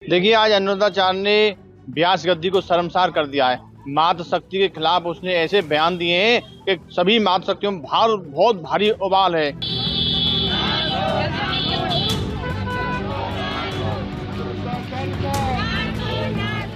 देखिए, आज अनुराधाचार्य ने व्यास गद्दी को शर्मसार कर दिया है। मातृशक्ति के खिलाफ उसने ऐसे बयान दिए हैं कि सभी मातृशक्तियों में बहुत भारी उबाल है।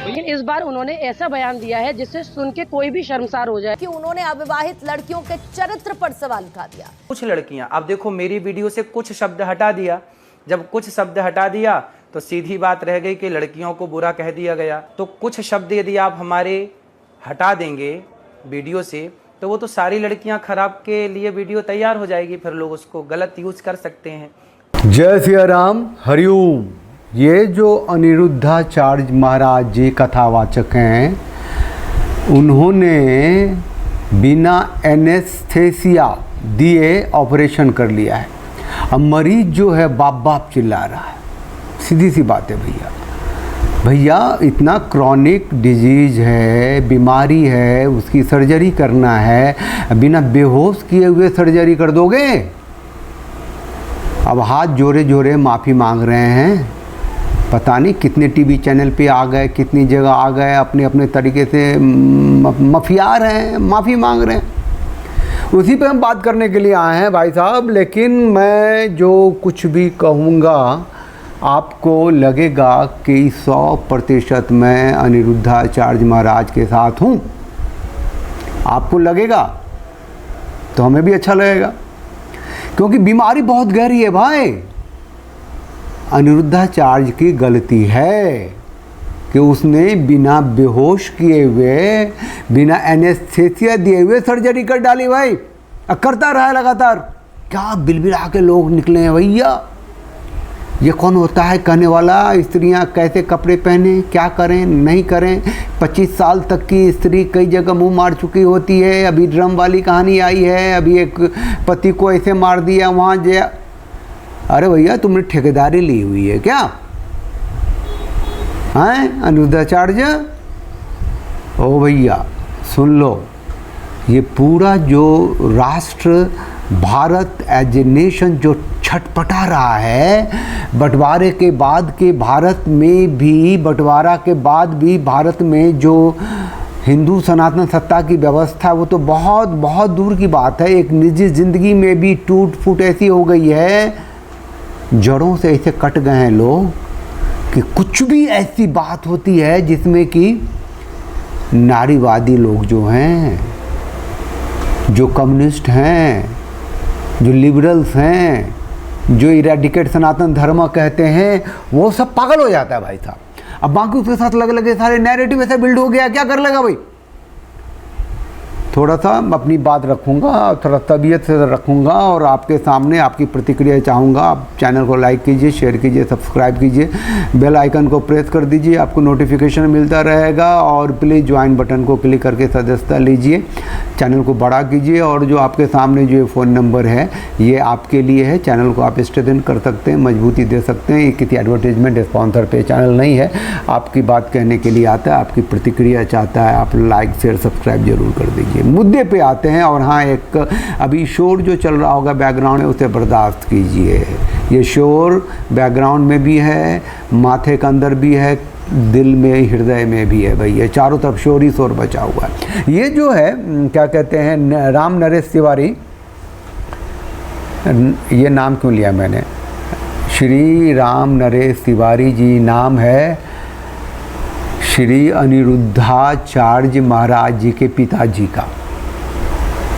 लेकिन इस बार उन्होंने ऐसा बयान दिया है जिससे सुन के कोई भी शर्मसार हो जाए कि उन्होंने अविवाहित लड़कियों के चरित्र पर सवाल उठा दिया। कुछ लड़कियां, आप देखो मेरी वीडियो से कुछ शब्द हटा दिया। जब कुछ शब्द हटा दिया तो सीधी बात रह गई कि लड़कियों को बुरा कह दिया गया। तो कुछ शब्द यदि आप हमारे हटा देंगे वीडियो से तो वो तो सारी लड़कियां खराब के लिए वीडियो तैयार हो जाएगी, फिर लोग उसको गलत यूज कर सकते हैं। जय सिया राम, हरिओम। ये जो अनिरुद्धाचार्य महाराज जी कथावाचक हैं, उन्होंने बिना एनेस्थेसिया दिए ऑपरेशन कर लिया है। अब मरीज जो है बाप बाप चिल्ला रहा है। सीधी सी बात है भैया, इतना क्रॉनिक डिजीज है, बीमारी है, उसकी सर्जरी करना है, बिना बेहोश किए हुए सर्जरी कर दोगे? अब हाथ जोड़े जोड़े माफ़ी मांग रहे हैं। पता नहीं कितने टीवी चैनल पे आ गए, कितनी जगह आ गए, अपने अपने तरीके से मफिया रहे हैं, माफ़ी मांग रहे हैं। उसी पे हम बात करने के लिए आए हैं भाई साहब। लेकिन मैं जो कुछ भी कहूँगा आपको लगेगा कि 100% मैं अनिरुद्धाचार्य महाराज के साथ हूँ। आपको लगेगा तो हमें भी अच्छा लगेगा, क्योंकि बीमारी बहुत गहरी है भाई। अनिरुद्धाचार्य की गलती है कि उसने बिना बेहोश किए हुए, बिना एनेस्थेसिया दिए हुए सर्जरी कर डाली भाई। करता रहा लगातार। क्या बिलबिला के लोग निकले हैं भैया। ये कौन होता है कहने वाला? स्त्रियां कैसे कपड़े पहने, क्या करें नहीं करें। 25 साल तक की स्त्री कई जगह मुंह मार चुकी होती है। अभी ड्रम वाली कहानी आई है, अभी एक पति को ऐसे मार दिया वहाँ जे। अरे भैया, तुमने ठेकेदारी ली हुई है क्या? हैं अनिरुद्धाचार्य? ओ भैया सुन लो, ये पूरा जो राष्ट्र भारत एज ए नेशन जो छटपटा रहा है, बंटवारे के बाद के भारत में भी, बंटवारा के बाद भी भारत में जो हिंदू सनातन सत्ता की व्यवस्था, वो तो बहुत बहुत दूर की बात है। एक निजी ज़िंदगी में भी टूट फूट ऐसी हो गई है, जड़ों से ऐसे कट गए हैं लोग कि कुछ भी ऐसी बात होती है जिसमें कि नारीवादी लोग जो हैं, जो कम्युनिस्ट हैं, जो लिबरल्स हैं, जो इरेडिकेट सनातन धर्म कहते हैं, वो सब पागल हो जाता है भाई साहब। अब बाकी उसके साथ लगे लगे सारे नैरेटिव ऐसा बिल्ड हो गया, क्या कर लेगा भाई। थोड़ा सा अपनी बात रखूँगा, थोड़ा तबीयत से रखूँगा और आपके सामने आपकी प्रतिक्रिया चाहूँगा। आप चैनल को लाइक कीजिए, शेयर कीजिए, सब्सक्राइब कीजिए, बेल आइकन को प्रेस कर दीजिए, आपको नोटिफिकेशन मिलता रहेगा। और प्लीज़ ज्वाइन बटन को क्लिक करके सदस्यता लीजिए, चैनल को बड़ा कीजिए। और जो आपके सामने जो फ़ोन नंबर है, ये आपके लिए है। चैनल को आप स्ट्रेंथन कर सकते हैं, मजबूती दे सकते हैं। ये किसी एडवर्टीजमेंट स्पॉन्सर पे चैनल नहीं है, आपकी बात कहने के लिए आता है, आपकी प्रतिक्रिया चाहता है। आप लाइक शेयर सब्सक्राइब जरूर कर दीजिए। मुद्दे पे आते हैं। और हाँ, एक अभी शोर जो चल रहा होगा बैकग्राउंड में, उसे बर्दाश्त कीजिए। ये शोर बैकग्राउंड में भी है, माथे के अंदर भी है, दिल में, हृदय में भी है भैया। चारों तरफ शोर ही शोर बचा हुआ है। ये जो है क्या कहते हैं, राम नरेश तिवारी, ये नाम क्यों लिया मैंने? श्री राम नरेश तिवारी जी नाम है श्री अनिरुद्धाचार्य महाराज जी के पिताजी का।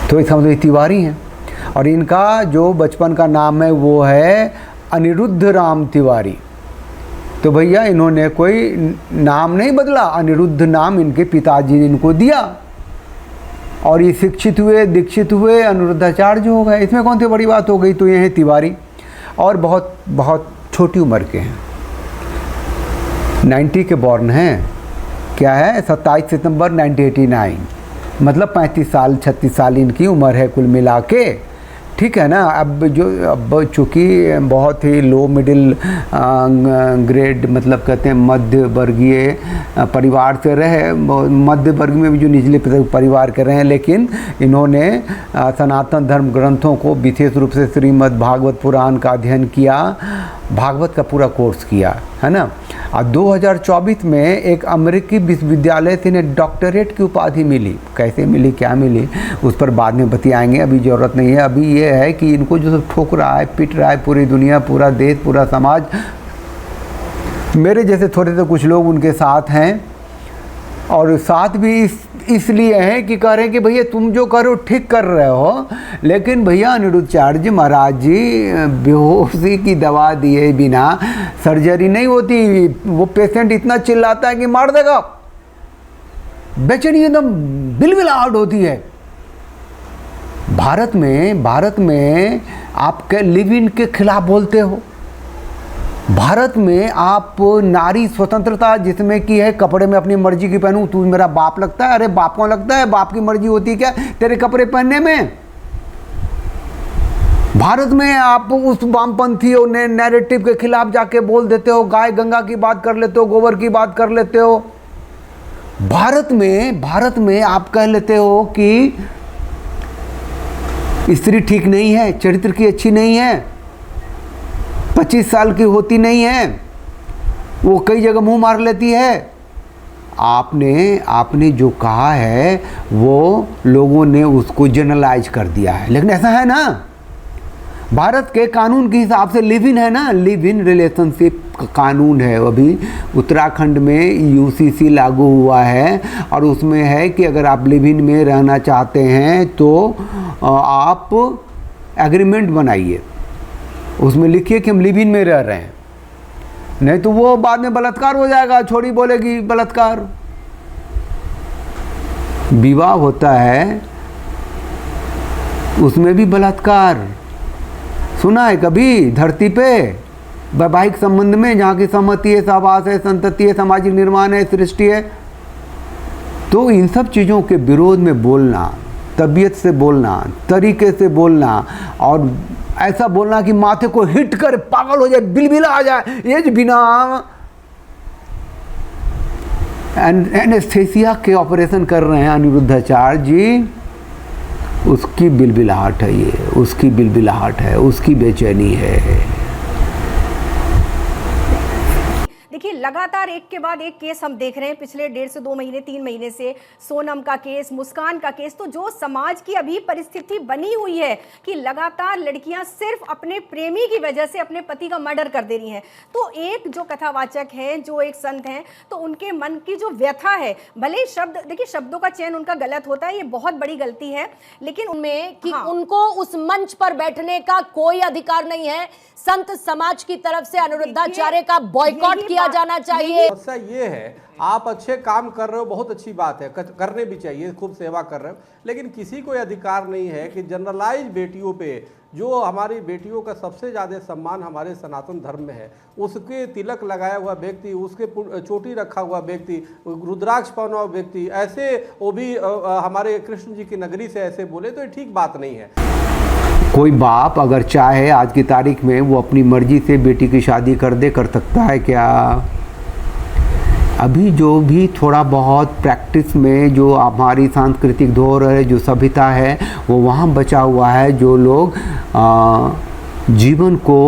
तो इसका मतलब तिवारी हैं। और इनका जो बचपन का नाम है वो है अनिरुद्ध राम तिवारी। तो भैया इन्होंने कोई नाम नहीं बदला, अनिरुद्ध नाम इनके पिताजी ने इनको दिया। और ये शिक्षित हुए, दीक्षित हुए, अनिरुद्धाचार्य हो गए। इसमें कौन सी बड़ी बात हो गई। तो ये हैं तिवारी और बहुत बहुत छोटी उम्र के हैं, 90 के बॉर्न हैं। क्या है, 27 सितंबर 1989, मतलब 35 साल 36 साल इनकी उम्र है कुल मिला के। ठीक है ना। अब चूँकि बहुत ही लो मिडिल ग्रेड, मतलब कहते हैं मध्य वर्गीय परिवार से रहे, मध्य वर्ग में भी जो निचले परिवार के रहे हैं, लेकिन इन्होंने सनातन धर्म ग्रंथों को विशेष रूप से श्रीमद् भागवत पुराण का अध्ययन किया। भागवत का पूरा कोर्स किया, है ना। और 2024 में एक अमेरिकी विश्वविद्यालय से इन्हें डॉक्टरेट की उपाधि मिली। कैसे मिली, क्या मिली, उस पर बाद में बतियाएंगे, अभी ज़रूरत नहीं है। अभी ये है कि इनको जो सब ठोक रहा है, पिट रहा है पूरी दुनिया, पूरा देश, पूरा समाज, मेरे जैसे थोड़े से कुछ लोग उनके साथ हैं। और साथ भी इसलिए हैं कि कह रहे हैं कि भैया तुम जो करो ठीक कर रहे हो, लेकिन भैया अनिरुद्धाचार्य महाराज जी बेहोशी की दवा दिए बिना सर्जरी नहीं होती। वो पेशेंट इतना चिल्लाता है कि मार देगा, बेचैनी एकदम बिलबिलाहट होती है। भारत में आप लिव इन के खिलाफ बोलते हो। भारत में आप नारी स्वतंत्रता जिसमें की है, कपड़े में अपनी मर्जी की पहनूं, तू मेरा बाप लगता है। अरे बाप कौन लगता है, बाप की मर्जी होती है क्या तेरे कपड़े पहनने में। भारत में आप उस वामपंथी और नैरेटिव के खिलाफ जाके बोल देते हो, गाय गंगा की बात कर लेते हो, गोबर की बात कर लेते हो। भारत में आप कह लेते हो कि स्त्री ठीक नहीं है, चरित्र की अच्छी नहीं है, 25 साल की होती नहीं है, वो कई जगह मुंह मार लेती है। आपने जो कहा है वो लोगों ने उसको जनरलाइज कर दिया है, लेकिन ऐसा है ना, भारत के कानून के हिसाब से लिव इन है ना, लिव इन रिलेशनशिप का कानून है। अभी उत्तराखंड में यूसीसी लागू हुआ है और उसमें है कि अगर आप लिव इन में रहना चाहते हैं तो आप एग्रीमेंट बनाइए, उसमें लिखिए कि हम लिव इन में रह रहे हैं, नहीं तो वो बाद में बलात्कार हो जाएगा। छोड़ी बोलेगी बलात्कार। विवाह होता है उसमें भी बलात्कार सुना है कभी धरती पे? वैवाहिक संबंध में जहाँ की सहमति है, सहवास है, संतति है, सामाजिक निर्माण है, सृष्टि है। तो इन सब चीज़ों के विरोध में बोलना, तबीयत से बोलना, तरीके से बोलना और ऐसा बोलना कि माथे को हिट कर पागल हो जाए, बिलबिला आ जाए, ये जो बिना एनेस्थेसिया के ऑपरेशन कर रहे हैं अनिरुद्धाचार्य जी, उसकी बिलबिलाहट है, ये उसकी बिलबिलाहट है, उसकी बेचैनी है। देखिए लगातार एक के बाद एक केस हम देख रहे हैं पिछले 1.5 से 2 महीने 3 महीने से। सोनम का केस, मुस्कान का केस, तो जो समाज की अभी परिस्थिति बनी हुई है कि लगातार लड़कियां सिर्फ अपने प्रेमी की वजह से अपने पति का मर्डर कर दे रही हैं। तो एक जो कथावाचक हैं, जो एक संत हैं, तो उनके मन की जो व्यथा है, भले शब्द, देखिए शब्दों का चयन उनका गलत होता है, ये बहुत बड़ी गलती है, लेकिन उनमें कि उनको उस मंच पर बैठने का कोई अधिकार नहीं है। संत समाज की तरफ से अनिरुद्धाचार्य का बॉयकॉट किया जाना चाहिए। समस्या ये है, आप अच्छे काम कर रहे हो, बहुत अच्छी बात है, करने भी चाहिए, खूब सेवा कर रहे हो, लेकिन किसी को अधिकार नहीं है कि जनरलाइज बेटियों पे, जो हमारी बेटियों का सबसे ज़्यादा सम्मान हमारे सनातन धर्म में है, उसके तिलक लगाया हुआ व्यक्ति, उसके चोटी रखा हुआ व्यक्ति, रुद्राक्ष पहना हुआ व्यक्ति, ऐसे वो भी हमारे कृष्ण जी की नगरी से ऐसे बोले, तो ये ठीक बात नहीं है। कोई बाप अगर चाहे आज की तारीख में वो अपनी मर्जी से बेटी की शादी कर सकता है क्या? अभी जो भी थोड़ा बहुत प्रैक्टिस में जो हमारी सांस्कृतिक धरोहर है, जो सभ्यता है, वो वहाँ बचा हुआ है। जो लोग जीवन को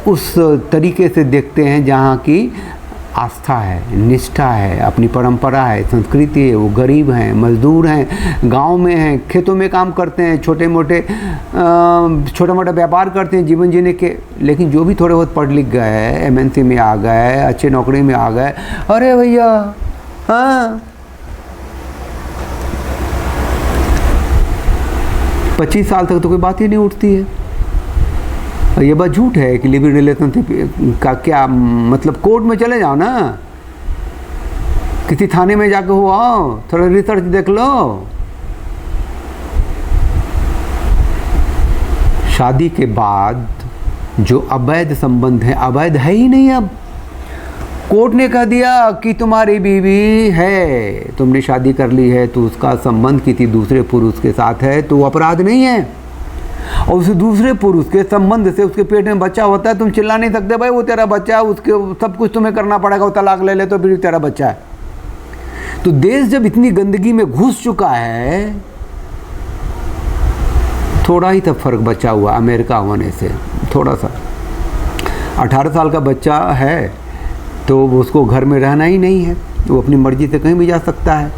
उस तरीके से देखते हैं जहाँ की आस्था है, निष्ठा है, अपनी परंपरा है, संस्कृति है, वो गरीब हैं, मजदूर हैं, गांव में हैं, खेतों में काम करते हैं, छोटे मोटे व्यापार करते हैं जीवन जीने के। लेकिन जो भी थोड़े बहुत पढ़ लिख गए, MNC में आ गए, अच्छे नौकरी में आ गए, अरे भैया हाँ 25 साल तक तो कोई बात ही नहीं उठती है। ये बात झूठ है कि लिव इन रिलेशनशिप का क्या मतलब। कोर्ट में चले जाओ ना, किसी थाने में जाके हो आओ, थोड़ा रिसर्च देख लो। शादी के बाद जो अवैध संबंध है, अवैध है ही नहीं। अब कोर्ट ने कह दिया कि तुम्हारी बीवी है, तुमने शादी कर ली है, तो उसका संबंध किसी दूसरे पुरुष के साथ है तो अपराध नहीं है। और उस दूसरे पुरुष के संबंध से उसके पेट में बच्चा होता है, तुम चिल्ला नहीं सकते भाई वो तेरा बच्चा है, उसके सब कुछ तुम्हें करना पड़ेगा, वो तलाक ले ले तो फिर तेरा बच्चा है। तो देश जब इतनी गंदगी में घुस चुका है, थोड़ा ही तब फर्क बचा हुआ अमेरिका होने से, थोड़ा सा। 18 साल का बच्चा है तो उसको घर में रहना ही नहीं है, वो अपनी मर्जी से कहीं भी जा सकता है।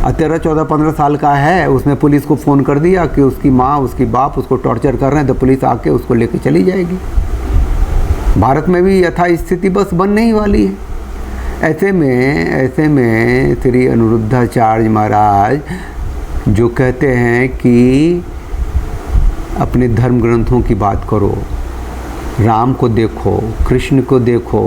13, 14, 15 साल का है, उसने पुलिस को फ़ोन कर दिया कि उसकी माँ उसकी बाप उसको टॉर्चर कर रहे हैं, तो पुलिस आके उसको लेके चली जाएगी। भारत में भी यथा स्थिति बस बनने ही वाली है। ऐसे में श्री अनिरुद्धाचार्य महाराज जो कहते हैं कि अपने धर्म ग्रंथों की बात करो, राम को देखो, कृष्ण को देखो,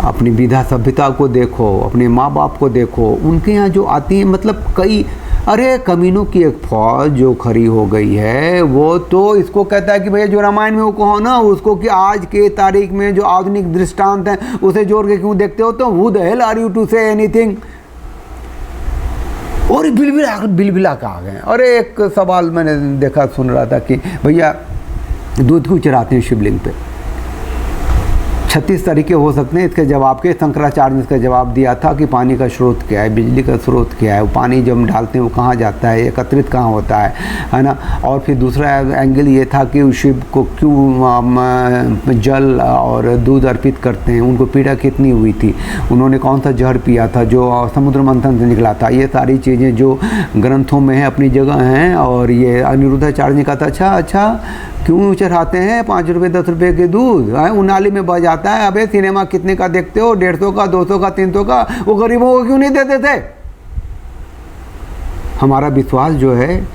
अपनी विधा सभ्यता को देखो, अपने माँ बाप को देखो, उनके यहाँ जो आती है मतलब कई, अरे कमीनों की एक फौज जो खड़ी हो गई है, वो तो इसको कहता है कि भैया जो रामायण में वो कहो ना उसको कि आज के तारीख में जो आधुनिक दृष्टांत हैं उसे जोड़ के क्यों देखते हो, तो who the hell are you to say anything. और बिलबिला का आ गए। अरे एक सवाल मैंने देखा, सुन रहा था कि भैया दूध क्यों चढ़ाते हैं शिवलिंग पे? 36 तरीके हो सकते हैं इसके जवाब के। शंकराचार्य ने इसका जवाब दिया था कि पानी का स्रोत क्या है, बिजली का स्रोत क्या है, वो पानी जब हम डालते हैं वो कहाँ जाता है, एकत्रित कहाँ होता है ना। और फिर दूसरा एंगल ये था कि शिव को क्यों जल और दूध अर्पित करते हैं, उनको पीड़ा कितनी हुई थी, उन्होंने कौन सा जहर पिया था जो समुद्र मंथन से निकला था। ये सारी चीज़ें जो ग्रंथों में हैं अपनी जगह हैं। और ये अनिरुद्धाचार्य ने कहा था अच्छा क्यों चढ़ाते हैं 5 रुपये 10 रुपये के दूध, उन नाली में बह जाता है। अबे सिनेमा कितने का देखते हो, 150 का, 200 का, 300 का, वो गरीबों को क्यों नहीं देते थे? हमारा विश्वास जो है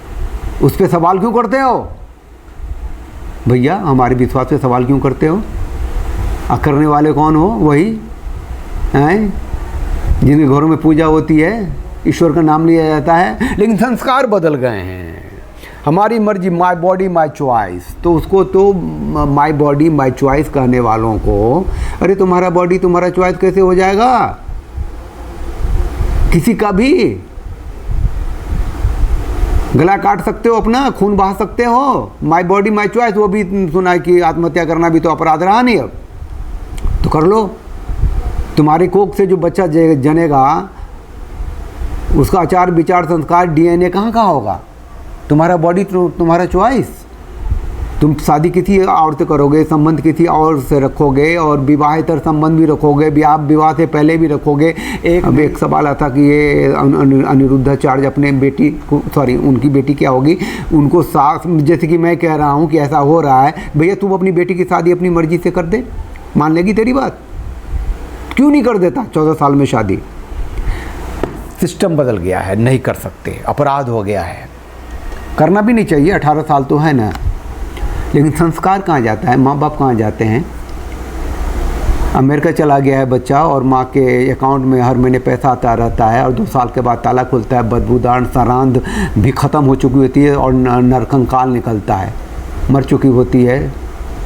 उस पर सवाल क्यों करते हो भैया? हमारे विश्वास पे सवाल क्यों करते हो? करने वाले कौन हो? वही हैं जिनके घरों में पूजा होती है, ईश्वर का नाम लिया जाता है, लेकिन संस्कार बदल गए हैं। हमारी मर्जी, माय बॉडी माय चॉइस, तो उसको तो माय बॉडी माय चॉइस कहने वालों को, अरे तुम्हारा बॉडी तुम्हारा चॉइस कैसे हो जाएगा? किसी का भी गला काट सकते हो, अपना खून बहा सकते हो, माय बॉडी माय चॉइस। वो भी सुना है कि आत्महत्या करना भी तो अपराध रहा नहीं, अब तो कर लो। तुम्हारी कोख से जो बच्चा जनेगा उसका आचार विचार संस्कार DNA कहाँ का होगा? तुम्हारा बॉडी तुम्हारा चॉइस। तुम शादी किसी और से करोगे, संबंध किसी और से रखोगे, और विवाहेतर संबंध भी रखोगे, विवाह से पहले भी रखोगे। एक सवाल आता कि ये अनिरुद्धाचार्य अपने बेटी को, उनकी बेटी क्या होगी, उनको सास, जैसे कि मैं कह रहा हूँ कि ऐसा हो रहा है, भैया तुम अपनी बेटी की शादी अपनी मर्जी से कर दे, मान लेगी तेरी बात? क्यों नहीं कर देता? 14 साल में शादी। सिस्टम बदल गया है, नहीं कर सकते, अपराध हो गया है। करना भी नहीं चाहिए, 18 साल तो है ना, लेकिन संस्कार कहाँ जाता है? माँ बाप कहाँ जाते हैं? अमेरिका चला गया है बच्चा और माँ के अकाउंट में हर महीने पैसा आता रहता है, और 2 साल के बाद ताला खुलता है, बदबूदार सरांध भी ख़त्म हो चुकी होती है और नरकंकाल निकलता है, मर चुकी होती है,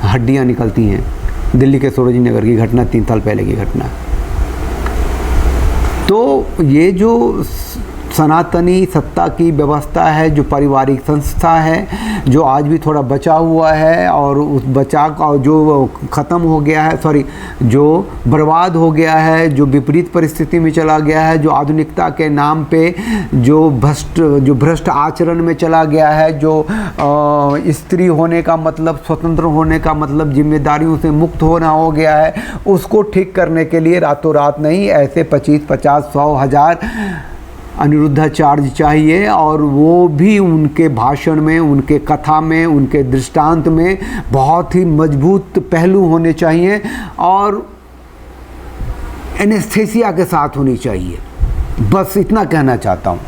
हड्डियाँ निकलती हैं। दिल्ली के सरोजिनी नगर की घटना, 3 साल पहले की घटना। तो ये जो सनातनी सत्ता की व्यवस्था है, जो पारिवारिक संस्था है, जो आज भी थोड़ा बचा हुआ है, और उस बचा का जो ख़त्म हो गया है, जो बर्बाद हो गया है, जो विपरीत परिस्थिति में चला गया है, जो आधुनिकता के नाम पे जो भ्रष्ट आचरण में चला गया है, जो स्त्री होने का मतलब, स्वतंत्र होने का मतलब जिम्मेदारियों से मुक्त होना हो गया है, उसको ठीक करने के लिए रातों रात नहीं, ऐसे 25, 50, 100, 1000 अनिरुद्धाचार्य चाहिए। और वो भी उनके भाषण में, उनके कथा में, उनके दृष्टांत में बहुत ही मजबूत पहलू होने चाहिए, और एनेस्थेसिया के साथ होनी चाहिए। बस इतना कहना चाहता हूँ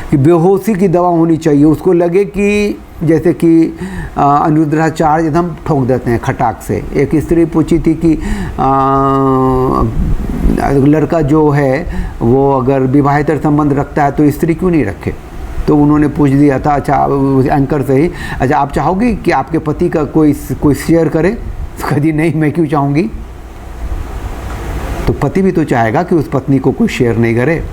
कि बेहोशी की दवा होनी चाहिए। उसको लगे कि जैसे कि अनिरुद्धाचार्य एकदम ठोक देते हैं खटाक से। एक स्त्री पूछी थी कि लड़का जो है वो अगर विवाहेतर संबंध रखता है तो स्त्री क्यों नहीं रखे? तो उन्होंने पूछ दिया था, अच्छा एंकर से ही, अच्छा आप चाहोगी कि आपके पति का कोई शेयर करे? कभी नहीं, मैं क्यों चाहूँगी? तो पति भी तो चाहेगा कि उस पत्नी को कोई शेयर नहीं करे।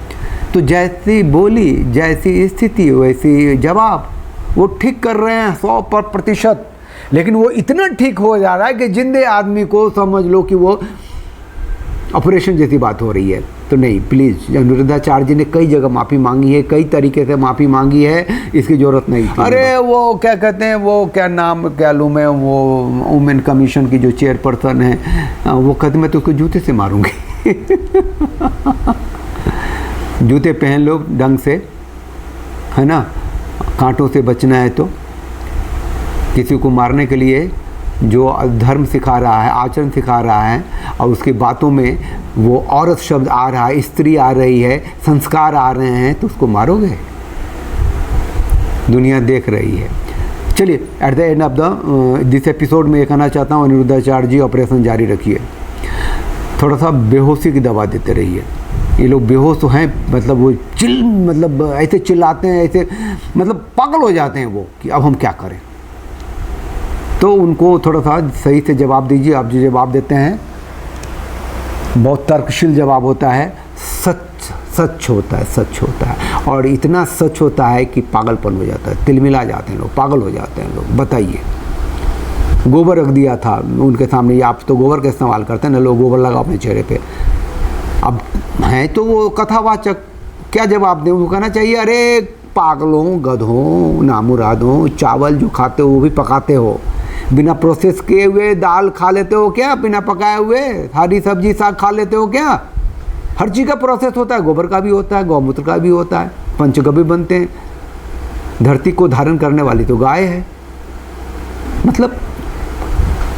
तो जैसी बोली, जैसी स्थिति, वैसी जवाब। वो ठीक कर रहे हैं 100%, लेकिन वो इतना ठीक हो जा रहा है कि जिंदे आदमी को समझ लो कि वो ऑपरेशन जैसी बात हो रही है। तो नहीं, प्लीज़, अनिरुद्धाचार्य जी ने कई जगह माफ़ी मांगी है, कई तरीके से माफ़ी मांगी है, इसकी ज़रूरत नहीं थी। अरे वो क्या कहते हैं, वो क्या नाम क्या लूँ मैं, वो वुमेन कमीशन की जो चेयरपर्सन है, वो कहते मैं तो उसको जूते से मारूंगी। जूते पहन लो ढंग से, है ना, कांटों से बचना है तो। किसी को मारने के लिए जो धर्म सिखा रहा है, आचरण सिखा रहा है, और उसकी बातों में वो औरत शब्द आ रहा है, स्त्री आ रही है, संस्कार आ रहे हैं, तो उसको मारोगे? दुनिया देख रही है। चलिए, at the end of this episode में ये कहना चाहता हूँ, अनिरुद्धाचार्य जी ऑपरेशन जारी रखिए। थोड़ा सा बेहोशी की दवा देते रहिए। ये लोग बेहोश हैं, मतलब वो मतलब ऐसे चिल्लाते हैं, ऐसे मतलब पागल हो जाते हैं वो कि अब हम क्या करें। तो उनको थोड़ा सा सही से जवाब दीजिए। आप जो जवाब देते हैं बहुत तर्कशील जवाब होता है, सच होता है, सच होता है, और इतना सच होता है कि पागलपन हो जाता है, तिलमिला जाते हैं लोग, पागल हो जाते हैं लोग। बताइए, गोबर रख दिया था उनके सामने, आप तो गोबर का इस्तेमाल करते हैं ना, लोग गोबर लगाओ अपने चेहरे पे। अब हैं तो वो कथावाचक, क्या जवाब दें? वो कहना चाहिए, अरे पागलों, गधों, नामुरादों, चावल जो खाते हो वो भी पकाते हो, बिना प्रोसेस किए हुए दाल खा लेते हो क्या? बिना पकाए हुए हरी सब्जी साग खा लेते हो क्या? हर चीज़ का प्रोसेस होता है, गोबर का भी होता है, गौमूत्र का भी होता है, पंचगव्य बनते हैं। धरती को धारण करने वाली तो गाय है। मतलब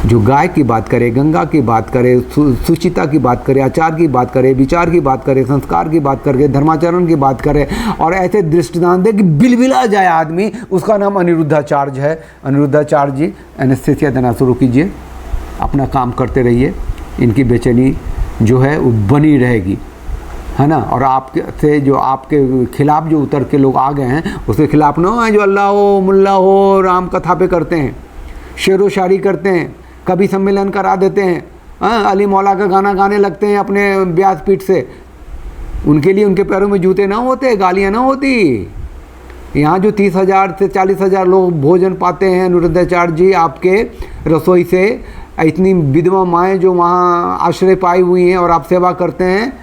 जो गाय की बात करे, गंगा की बात करे, सुचिता की बात करे, आचार की बात करे, विचार की बात करे, संस्कार की बात करे, धर्माचरण की बात करे, और ऐसे दृष्टिदान दे कि बिलबिला जाए आदमी, उसका नाम अनिरुद्धाचार्य है। अनिरुद्धाचार्य जी, एनेस्थेसिया देना शुरू कीजिए, अपना काम करते रहिए, इनकी बेचैनी जो है वो बनी रहेगी, है ना। और आपके से जो आपके खिलाफ जो उतर के लोग आ गए हैं, उसके खिलाफ ना है जो अल्लाह हो, मुल्ला हो, राम कथा पे करते हैं, शेरो शायरी करते हैं, कभी सम्मेलन करा देते हैं, अली मौला का गाना गाने लगते हैं अपने व्यासपीठ से। उनके लिए उनके पैरों में जूते ना होते, गालियाँ ना होती। यहाँ जो 30,000 से 40,000 लोग भोजन पाते हैं अनिरुद्धाचार्य जी आपके रसोई से, इतनी विधवा माएँ जो वहाँ आश्रय पाई हुई हैं और आप सेवा करते हैं,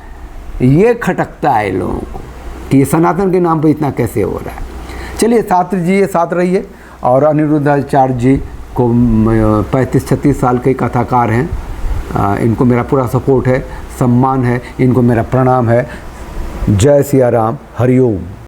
ये खटकता है लोगों को कि ये सनातन के नाम पे इतना कैसे हो रहा है। चलिए, साथ रहिए। और अनिरुद्धाचार्य जी को 35-36 साल के कथाकार हैं, इनको मेरा पूरा सपोर्ट है, सम्मान है, इनको मेरा प्रणाम है। जय सिया राम, हरिओम।